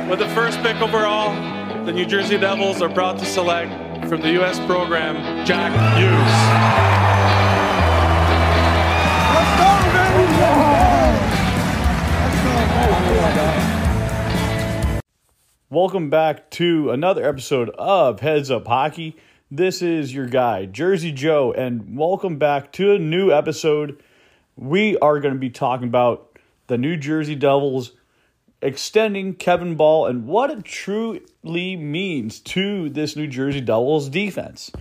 With the first pick overall, the New Jersey Devils are proud to select from the U.S. program, Jack Hughes. Welcome back to another episode of Heads Up Hockey. This is your guy, Jersey Joe, and welcome back to a new episode. We are going to be talking about the New Jersey Devils extending Kevin Bahl and what it truly means to this New Jersey Devils defense.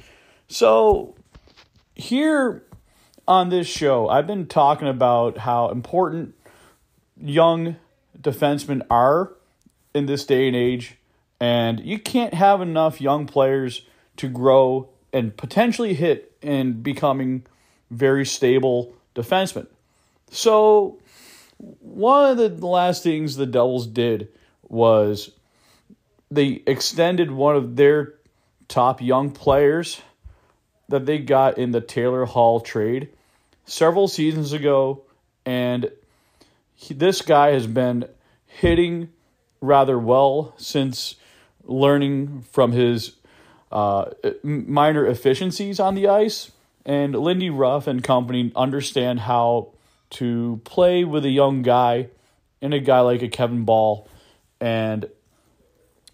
So, here on this show, I've been talking about how important young defensemen are in this day and age, and you can't have enough young players to grow and potentially hit in becoming very stable defensemen. So, one of the last things the Devils did was they extended one of their top young players that they got in the Taylor Hall trade several seasons ago, and this guy has been hitting rather well since learning from his minor efficiencies on the ice, and Lindy Ruff and company understand how to play with a young guy and a guy like a Kevin Bahl. And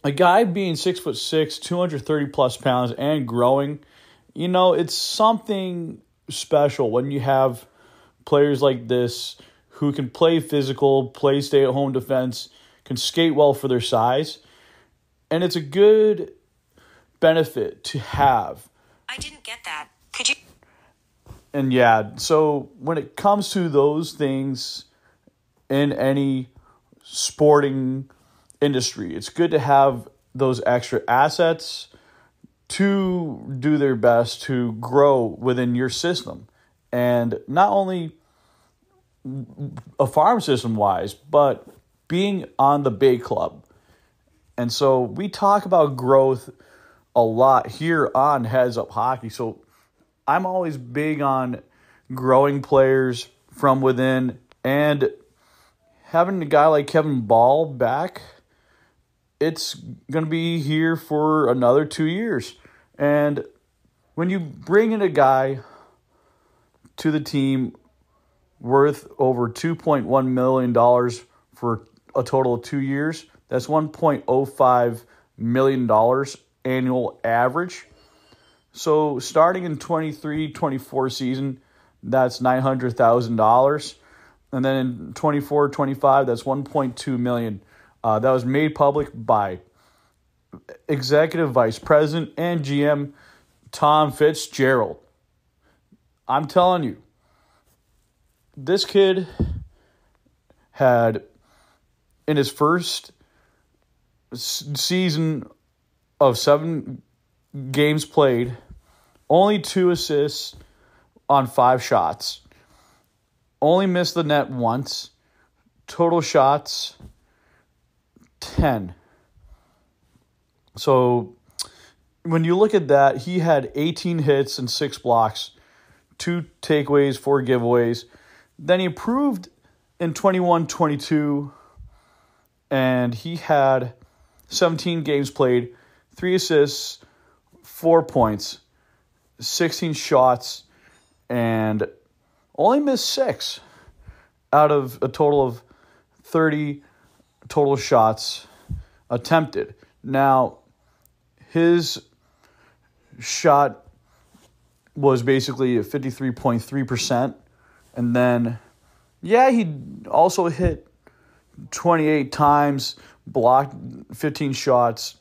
a guy being 6'6", 230 plus pounds and growing, you know, it's something special when you have players like this who can play physical, play stay-at-home defense, can skate well for their size. And it's a good benefit to have. I didn't get that. Could you? And yeah, so when it comes to those things in any sporting industry, it's good to have those extra assets to do their best to grow within your system. And not only a farm system wise, but being on the Bay Club. And so we talk about growth a lot here on Heads Up Hockey. So I'm always big on growing players from within, and having a guy like Kevin Bahl back, it's going to be here for another 2 years. And when you bring in a guy to the team worth over $2.1 million for a total of 2 years, that's $1.05 million annual average. So starting in 23-24 season, that's $900,000. And then in 24-25, that's $1.2 million. That was made public by Executive Vice President and GM Tom Fitzgerald. I'm telling you, this kid had, in his first season of 7 games played, only 2 assists on 5 shots. Only missed the net once. Total shots, 10. So when you look at that, he had 18 hits and 6 blocks, 2 takeaways, 4 giveaways. Then he improved in 21-22, and he had 17 games played, 3 assists, 4 points, 16 shots, and only missed 6 out of a total of 30 total shots attempted. Now, his shot was basically at 53.3%. And then, yeah, he also hit 28 times, blocked 15 shots,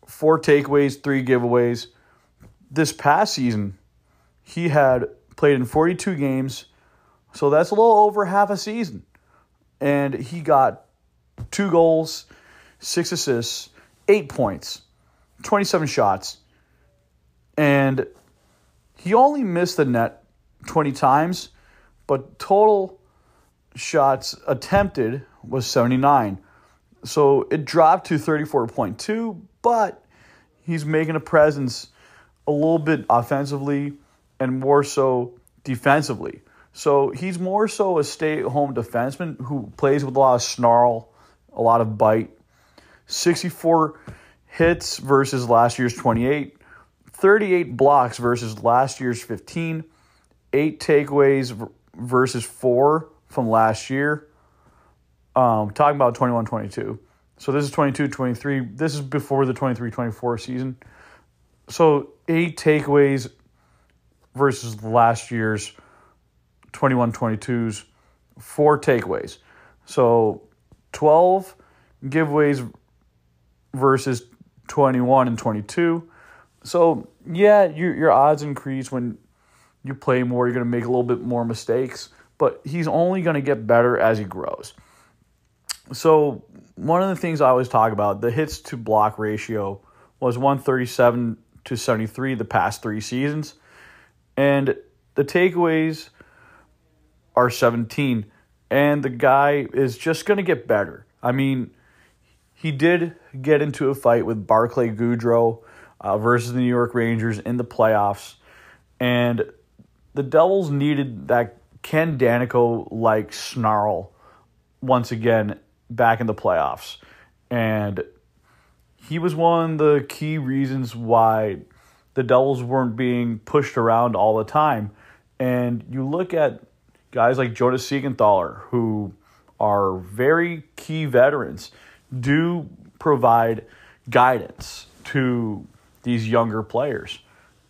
4 takeaways, 3 giveaways. This past season, he had played in 42 games, so that's a little over half a season. And he got 2 goals, 6 assists, 8 points, 27 shots. And he only missed the net 20 times, but total shots attempted was 79. So it dropped to 34.2, but he's making a presence a little bit offensively and more so defensively. So he's more so a stay-at-home defenseman who plays with a lot of snarl, a lot of bite, 64 hits versus last year's 28, 38 blocks versus last year's 15, 8 takeaways versus 4 from last year. Talking about 21-22. So this is 22-23. This is before the 23-24 season. So 8 takeaways versus last year's 21-22's 4 takeaways. So 12 giveaways versus 21 and 22. So yeah, your odds increase when you play more. You're going to make a little bit more mistakes, but he's only going to get better as he grows. So one of the things I always talk about, the hits to block ratio was 137-73 the past 3 seasons. And the takeaways are 17. And the guy is just going to get better. I mean, he did get into a fight with Barclay Goodrow versus the New York Rangers in the playoffs. And the Devils needed that Ken Danico-like snarl once again back in the playoffs. And he was one of the key reasons why the Devils weren't being pushed around all the time. And you look at guys like Jonas Siegenthaler, who are very key veterans, do provide guidance to these younger players.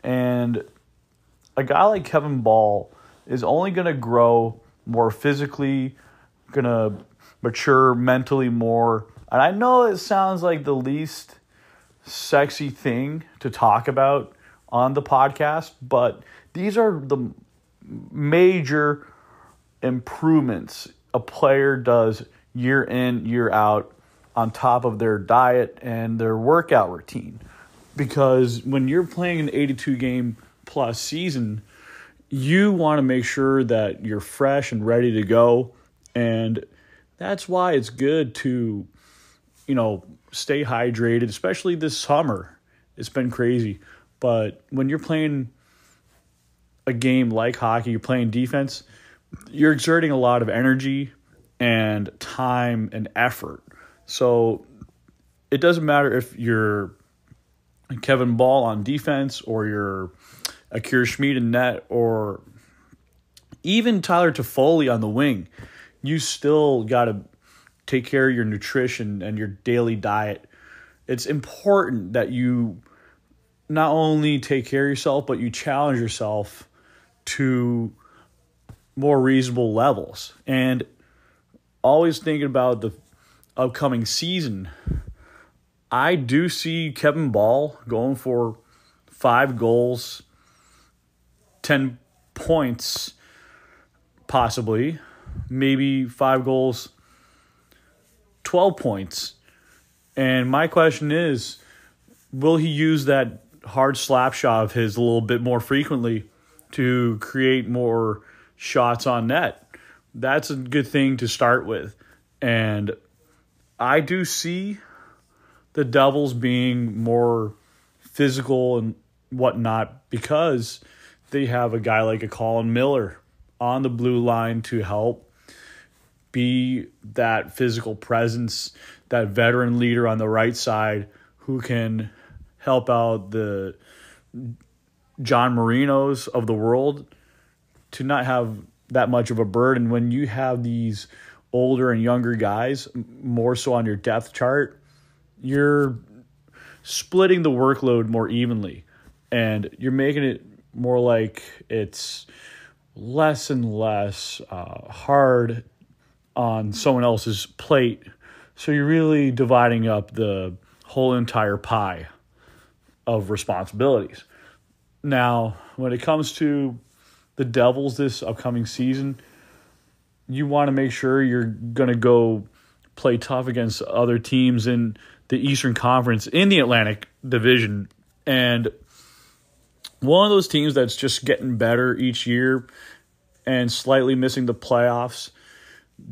And a guy like Kevin Bahl is only going to grow more physically, going to mature mentally more. And I know it sounds like the least sexy thing to talk about on the podcast, but these are the major improvements a player does year in, year out on top of their diet and their workout routine. Because when you're playing an 82-game plus season, you want to make sure that you're fresh and ready to go. And that's why it's good to, stay hydrated, especially this summer. It's been crazy. But when you're playing a game like hockey, you're playing defense, you're exerting a lot of energy and time and effort. So it doesn't matter if you're Kevin Bahl on defense or you're Akira Schmid in net or even Tyler Toffoli on the wing. You still got to take care of your nutrition and your daily diet. It's important that you not only take care of yourself, but you challenge yourself to more reasonable levels. And always thinking about the upcoming season, I do see Kevin Bahl going for 5 goals, 10 points, possibly, maybe 5 goals, 12 points. And my question is, will he use that hard slap shot of his a little bit more frequently to create more shots on net? That's a good thing to start with. And I do see the Devils being more physical and whatnot because they have a guy like a Colin Miller on the blue line to help be that physical presence, that veteran leader on the right side who can help out the John Marinos of the world to not have that much of a burden. When you have these older and younger guys, more so on your depth chart, you're splitting the workload more evenly, and you're making it more like it's less and less hard on someone else's plate. So you're really dividing up the whole entire pie of responsibilities. Now, when it comes to the Devils this upcoming season, you want to make sure you're going to go play tough against other teams in the Eastern Conference in the Atlantic Division. And one of those teams that's just getting better each year and slightly missing the playoffs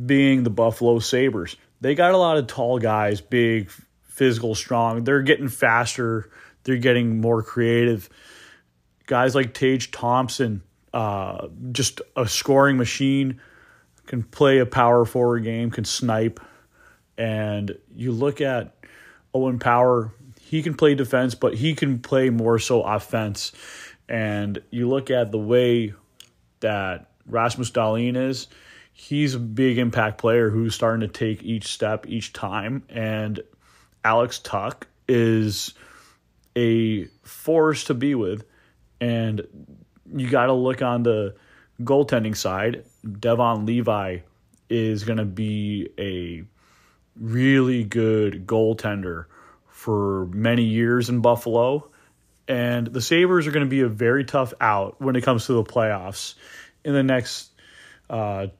being the Buffalo Sabres. They got a lot of tall guys, big, physical, strong. They're getting faster. They're getting more creative. Guys like Tage Thompson, just a scoring machine, can play a power forward game, can snipe. And you look at Owen Power, he can play defense, but he can play more so offense. And you look at the way that Rasmus Dahlin is, he's a big impact player who's starting to take each step each time. And Alex Tuck is a force to be with. And you got to look on the goaltending side. Devon Levi is going to be a really good goaltender for many years in Buffalo. And the Sabres are going to be a very tough out when it comes to the playoffs in the next 2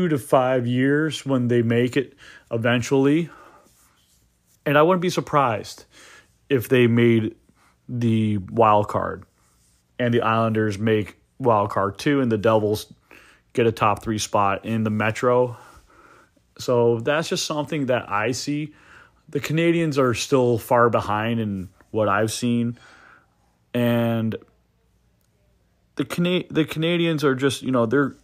to 5 years when they make it eventually. And I wouldn't be surprised if they made the wild card and the Islanders make wild card 2 and the Devils get a top 3 spot in the Metro. So that's just something that I see. The Canadians are still far behind in what I've seen. And the Canadians are just, they're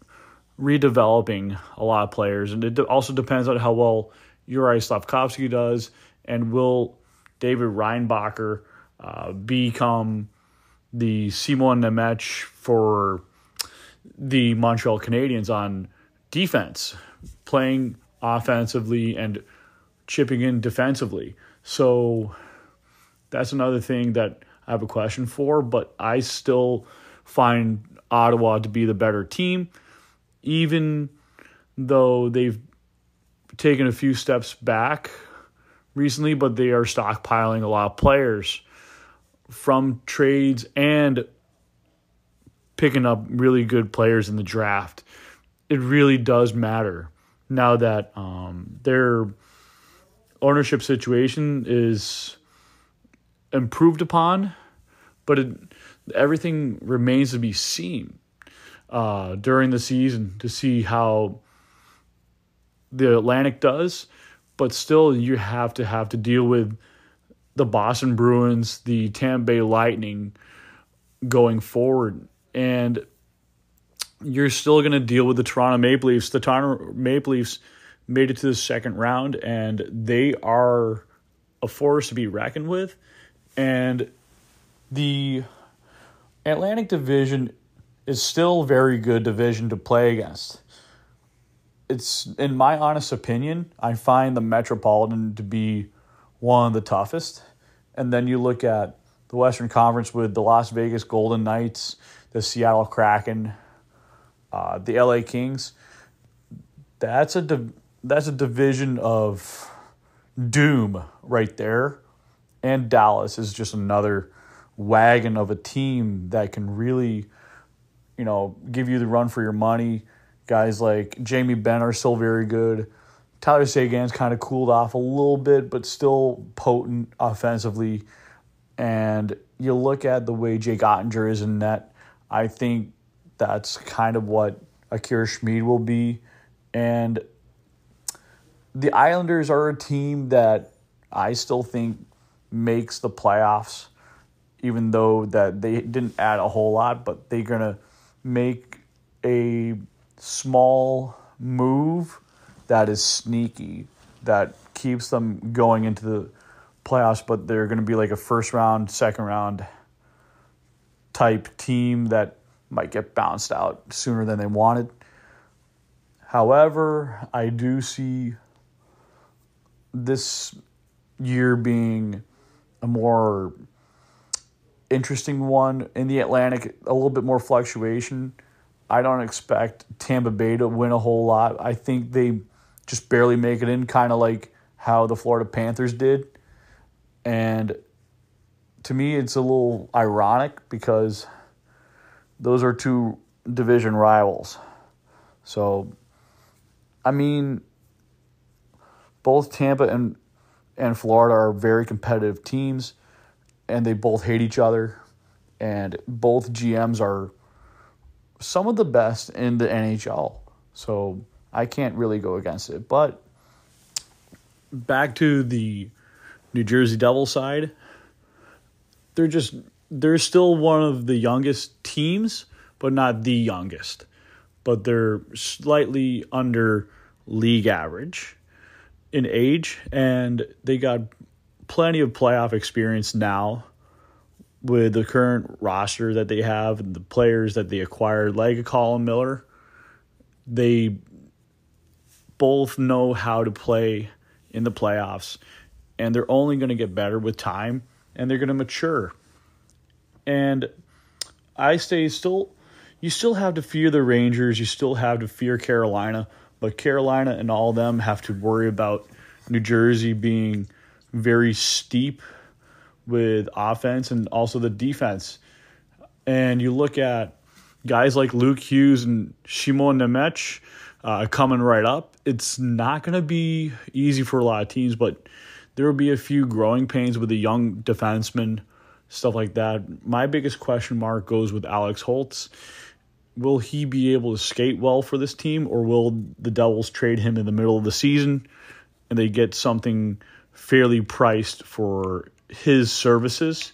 redeveloping a lot of players. And it also depends on how well Uri Slafkovsky does. And will David Reinbacher become the Simon Nemec for the Montreal Canadiens on defense, playing offensively and chipping in defensively. So that's another thing that I have a question for, but I still find Ottawa to be the better team, even though they've taken a few steps back recently, but they are stockpiling a lot of players from trades and picking up really good players in the draft. It really does matter now that their ownership situation is improved upon, but everything remains to be seen during the season to see how the Atlantic does. But still, you have to deal with the Boston Bruins, the Tampa Bay Lightning going forward. And you're still going to deal with the Toronto Maple Leafs. The Toronto Maple Leafs made it to the second round, and they are a force to be reckoned with. And the Atlantic Division is still a very good division to play against. It's, in my honest opinion, I find the Metropolitan to be one of the toughest. And then you look at the Western Conference with the Las Vegas Golden Knights, the Seattle Kraken, the LA Kings. That's a division of doom right there. And Dallas is just another wagon of a team that can really, give you the run for your money. Guys like Jamie Benn are still very good. Tyler Seguin's kind of cooled off a little bit, but still potent offensively. And you look at the way Jake Ottinger is in net, I think that's kind of what Akira Schmid will be. And the Islanders are a team that I still think makes the playoffs, even though that they didn't add a whole lot, but they're going to make a small move that is sneaky, that keeps them going into the playoffs, but they're going to be like a first round, second round type team that might get bounced out sooner than they wanted. However, I do see this year being a more interesting one in the Atlantic, a little bit more fluctuation. I don't expect Tampa Bay to win a whole lot. I think they just barely make it in, kind of like how the Florida Panthers did. And to me, it's a little ironic because those are two division rivals. So, I mean, both Tampa and Florida are very competitive teams, and they both hate each other, and both GMs are some of the best in the NHL. So I can't really go against it. But back to the New Jersey Devils side, they're still one of the youngest teams, but not the youngest. But they're slightly under league average in age, and they got plenty of playoff experience now with the current roster that they have and the players that they acquired, like a Colin Miller. They both know how to play in the playoffs, and they're only going to get better with time, and they're going to mature. And I say you still have to fear the Rangers, you still have to fear Carolina, but Carolina and all of them have to worry about New Jersey being very steep with offense and also the defense. And you look at guys like Luke Hughes and Shimon Nemec coming right up. It's not going to be easy for a lot of teams, but there will be a few growing pains with the young defensemen, stuff like that. My biggest question mark goes with Alex Holtz. Will he be able to skate well for this team, or will the Devils trade him in the middle of the season and they get something fairly priced for his services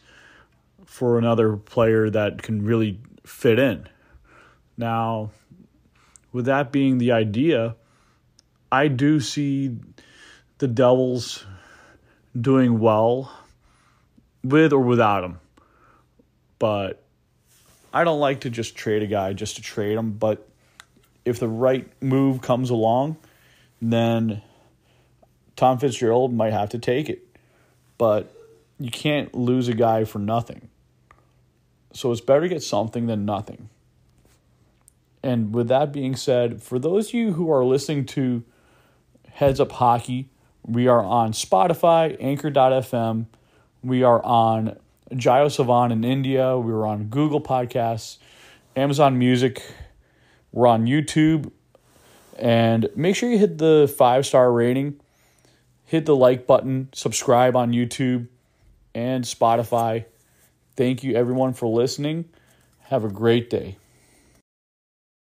for another player that can really fit in? Now, with that being the idea, I do see the Devils doing well with or without him. But I don't like to just trade a guy just to trade him. But if the right move comes along, then Tom Fitzgerald might have to take it. But you can't lose a guy for nothing. So it's better to get something than nothing. And with that being said, for those of you who are listening to Heads Up Hockey, we are on Spotify, Anchor.fm. We are on Jio Savan in India. We're on Google Podcasts, Amazon Music. We're on YouTube. And make sure you hit the 5-star rating. Hit the like button. Subscribe on YouTube and Spotify. Thank you, everyone, for listening. Have a great day.